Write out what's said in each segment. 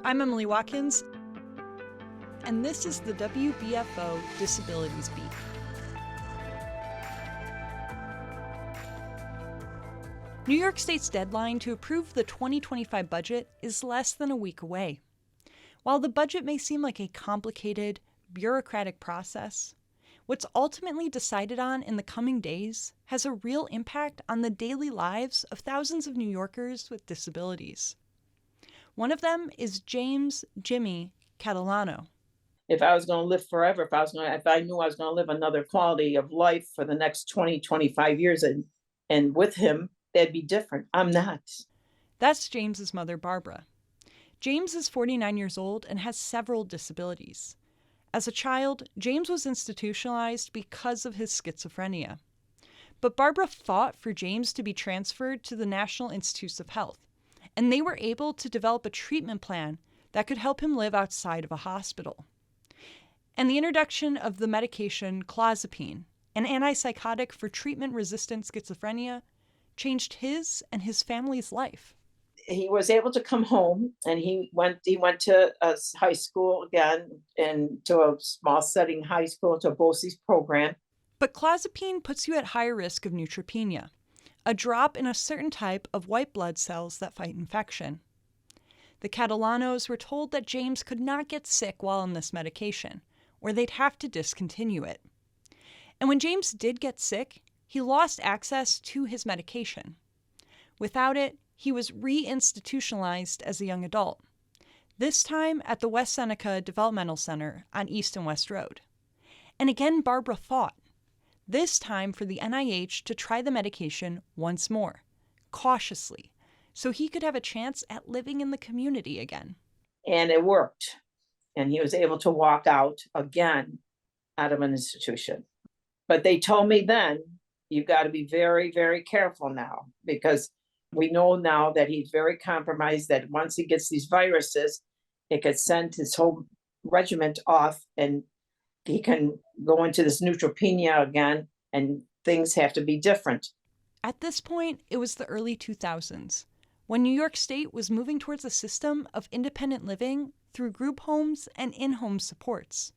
I'm Emily Watkins, and this is the WBFO Disabilities Beat. New York State's deadline to approve the 2025 budget is less than a week away. While the budget may seem like a complicated, bureaucratic process, what's ultimately decided on in the coming days has a real impact on the daily lives of thousands of New Yorkers with disabilities. One of them is James Jimmy Catalano. If I was going to live forever, if I knew I was going to live another quality of life for the next 20, 25 years and with him, that'd be different. I'm not. That's James's mother, Barbara. James is 49 years old and has several disabilities. As a child, James was institutionalized because of his schizophrenia. But Barbara fought for James to be transferred to the National Institutes of Health, and they were able to develop a treatment plan that could help him live outside of a hospital. And the introduction of the medication clozapine, an antipsychotic for treatment-resistant schizophrenia, changed his and his family's life. He was able to come home, and he went to a high school again, and to a small setting high school, to a BOCES program. But clozapine puts you at higher risk of neutropenia, a drop in a certain type of white blood cells that fight infection. The Catalanos were told that James could not get sick while on this medication, or they'd have to discontinue it. And when James did get sick, he lost access to his medication. Without it, he was re-institutionalized as a young adult, this time at the West Seneca Developmental Center on East and West Road. And again, Barbara fought, this time for the NIH to try the medication once more, cautiously, so he could have a chance at living in the community again. And it worked. And he was able to walk out again out of an institution. But they told me then, you've got to be very, very careful now, because we know now that he's very compromised, that once he gets these viruses, it could send his whole regiment off, and he can go into this neutropenia again, and things have to be different. At this point, it was the early 2000s, when New York State was moving towards a system of independent living through group homes and in-home supports.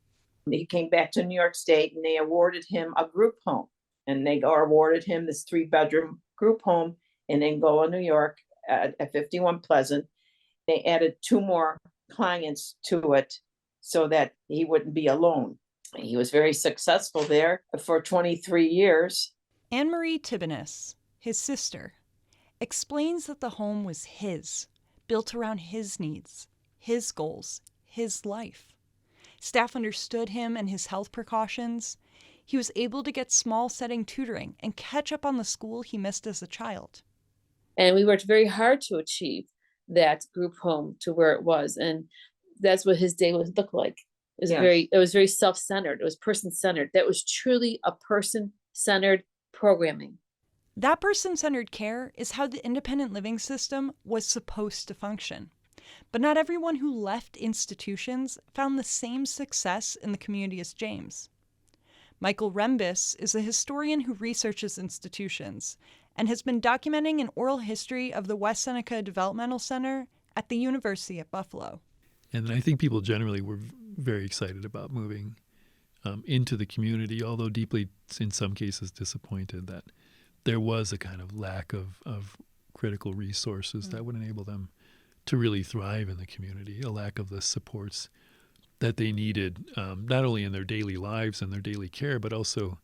He came back to New York State, and they awarded him a group home, and they awarded him this 3-bedroom group home in Englewood, New York, at 51 Pleasant. They added 2 more clients to it so that he wouldn't be alone. He was very successful there for 23 years. Anne-Marie Tibbiness, his sister, explains that the home was his, built around his needs, his goals, his life. Staff understood him and his health precautions. He was able to get small setting tutoring and catch up on the school he missed as a child. And we worked very hard to achieve that group home to where it was. And that's what his day would look like. It was very self-centered. It was person-centered. That was truly a person-centered programming. That person-centered care is how the independent living system was supposed to function. But not everyone who left institutions found the same success in the community as James. Michael Rembis is a historian who researches institutions and has been documenting an oral history of the West Seneca Developmental Center at the University at Buffalo. And I think people generally were very excited about moving into the community, although deeply, in some cases, disappointed that there was a kind of lack of critical resources that would enable them to really thrive in the community, a lack of the supports that they needed, not only in their daily lives and their daily care, but also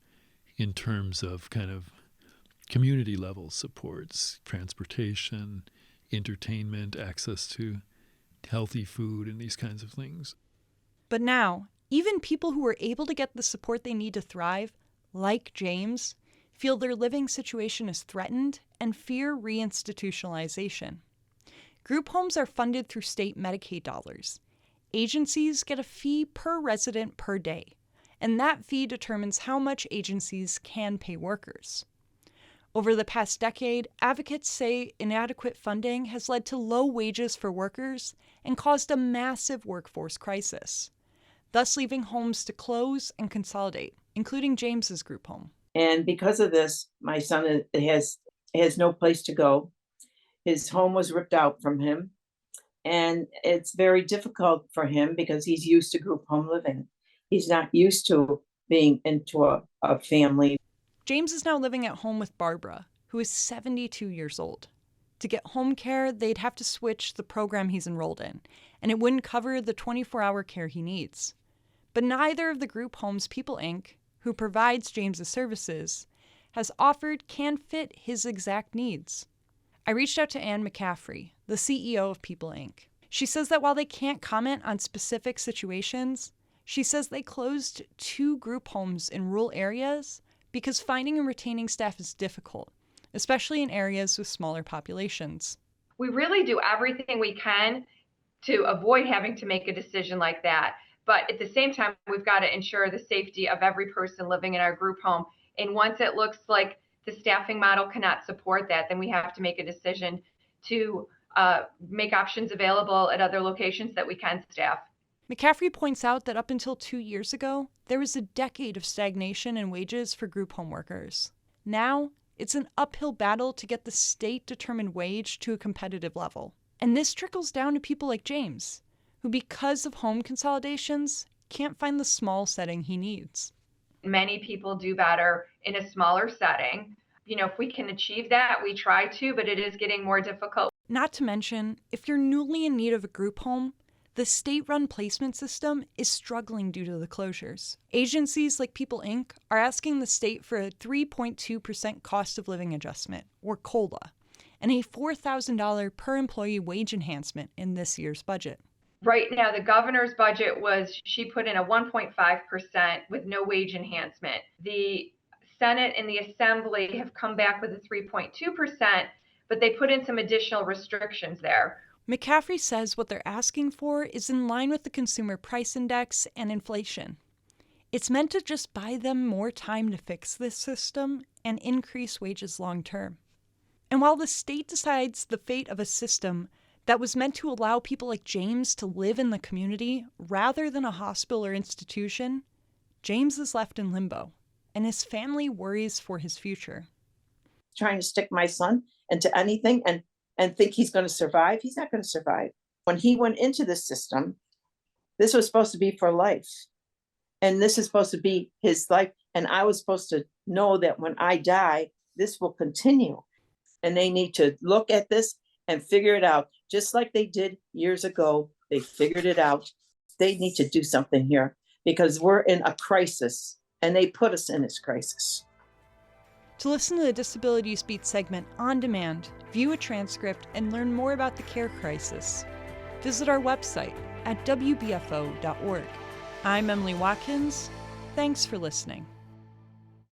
in terms of kind of community level supports, transportation, entertainment, access to healthy food, and these kinds of things. But now, even people who are able to get the support they need to thrive, like James, feel their living situation is threatened and fear reinstitutionalization. Group homes are funded through state Medicaid dollars. Agencies get a fee per resident per day, and that fee determines how much agencies can pay workers. Over the past decade, advocates say inadequate funding has led to low wages for workers and caused a massive workforce crisis, thus leaving homes to close and consolidate, including James's group home. And because of this, my son has no place to go. His home was ripped out from him. And it's very difficult for him because he's used to group home living. He's not used to being into a family. James is now living at home with Barbara, who is 72 years old. To get home care, they'd have to switch the program he's enrolled in, and it wouldn't cover the 24-hour care he needs. But neither of the group homes People Inc., who provides James's services, has offered can fit his exact needs. I reached out to Anne McCaffrey, the CEO of People Inc. She says that while they can't comment on specific situations, she says they closed 2 group homes in rural areas because finding and retaining staff is difficult, especially in areas with smaller populations. We really do everything we can to avoid having to make a decision like that. But at the same time, we've got to ensure the safety of every person living in our group home. And once it looks like the staffing model cannot support that, then we have to make a decision to make options available at other locations that we can staff. McCaffrey points out that up until 2 years ago, there was a decade of stagnation in wages for group home workers. Now, it's an uphill battle to get the state-determined wage to a competitive level. And this trickles down to people like James, who, because of home consolidations, can't find the small setting he needs. Many people do better in a smaller setting. If we can achieve that, we try to, but it is getting more difficult. Not to mention, if you're newly in need of a group home, the state-run placement system is struggling due to the closures. Agencies like People Inc. are asking the state for a 3.2% cost of living adjustment, or COLA, and a $4,000 per employee wage enhancement in this year's budget. Right now, the governor's budget she put in a 1.5% with no wage enhancement. The Senate and the Assembly have come back with a 3.2%, but they put in some additional restrictions there. McCaffrey says what they're asking for is in line with the Consumer Price Index and inflation. It's meant to just buy them more time to fix this system and increase wages long term. And while the state decides the fate of a system that was meant to allow people like James to live in the community rather than a hospital or institution, James is left in limbo, and his family worries for his future. Trying to stick my son into anything and think he's going to survive. He's not going to survive. When he went into the system, this was supposed to be for life. And this is supposed to be his life. And I was supposed to know that when I die, this will continue. And they need to look at this and figure it out. Just like they did years ago, they figured it out. They need to do something here because we're in a crisis and they put us in this crisis. To listen to the Disabilities Beat segment on demand, view a transcript, and learn more about the care crisis, visit our website at WBFO.org. I'm Emily Watkins. Thanks for listening.